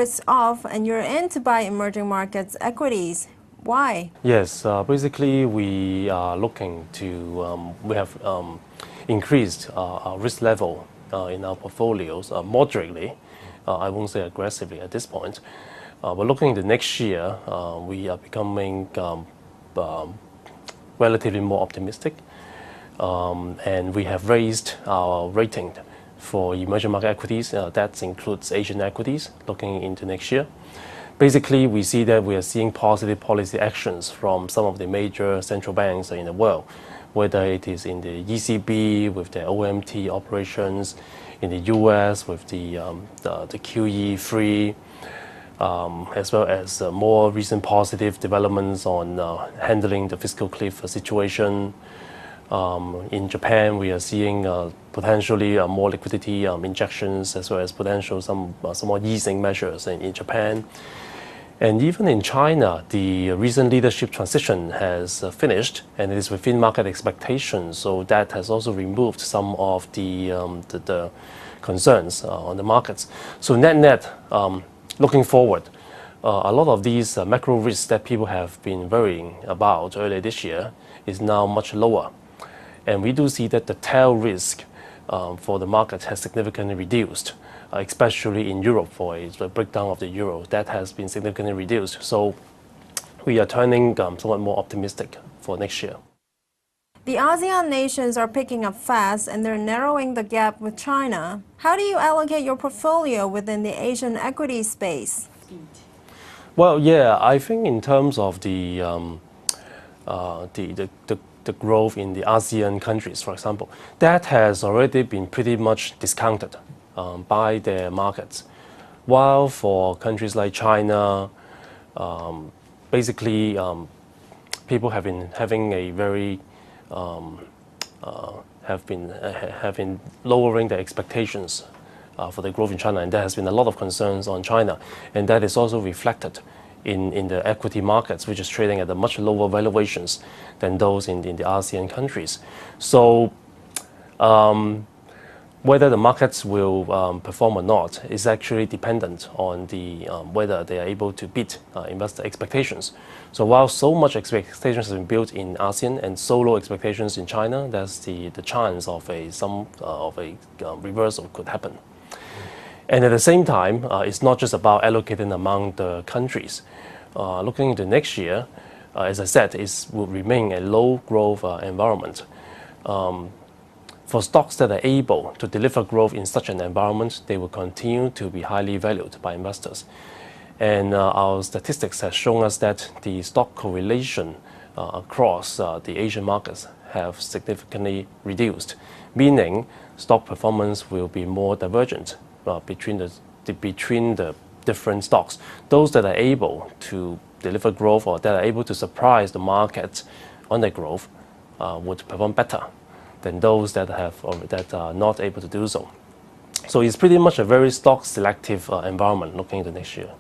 risk off and you're in to buy emerging markets equities. Why? Yes, basically we are looking to, we have increased our risk level in our portfolios moderately. I won't say aggressively at this point. We're looking into next year, we are becoming relatively more optimistic. And we have raised our rating for emerging market equities. That includes Asian equities looking into next year. Basically, we see that we are seeing positive policy actions from some of the major central banks in the world, whether it is in the ECB with their OMT operations, in the US with the QE3, as well as more recent positive developments on handling the fiscal cliff situation. In Japan, we are seeing potentially more liquidity injections, as well as potential some more easing measures in Japan. And even in China, the recent leadership transition has finished, and it is within market expectations. So that has also removed some of the concerns on the markets. So net, looking forward, a lot of these macro risks that people have been worrying about earlier this year is now much lower. And we do see that the tail risk for the market has significantly reduced, especially in Europe for a breakdown of the euro. That has been significantly reduced. So we are turning somewhat more optimistic for next year. The ASEAN nations are picking up fast and they're narrowing the gap with China. How do you allocate your portfolio within the Asian equity space? Well, yeah, I think in terms of the growth in the ASEAN countries, for example, that has already been pretty much discounted by their markets. While for countries like China, basically people have been having a very have been lowering their expectations for the growth in China, and there has been a lot of concerns on China, and that is also reflected in the equity markets, which is trading at a much lower valuations than those in the ASEAN countries. So whether the markets will perform or not is actually dependent on whether they are able to beat investor expectations. So while so much expectations have been built in ASEAN and so low expectations in China, there's the chance of a reversal could happen. And at the same time, it's not just about allocating among the countries. Looking into next year, as I said, it will remain a low growth environment. For stocks that are able to deliver growth in such an environment, they will continue to be highly valued by investors. And our statistics have shown us that the stock correlation across the Asian markets have significantly reduced, meaning stock performance will be more divergent between the different stocks. Those that are able to deliver growth or that are able to surprise the market on their growth would perform better than those that are not able to do so. So it's pretty much a very stock selective environment looking into next year.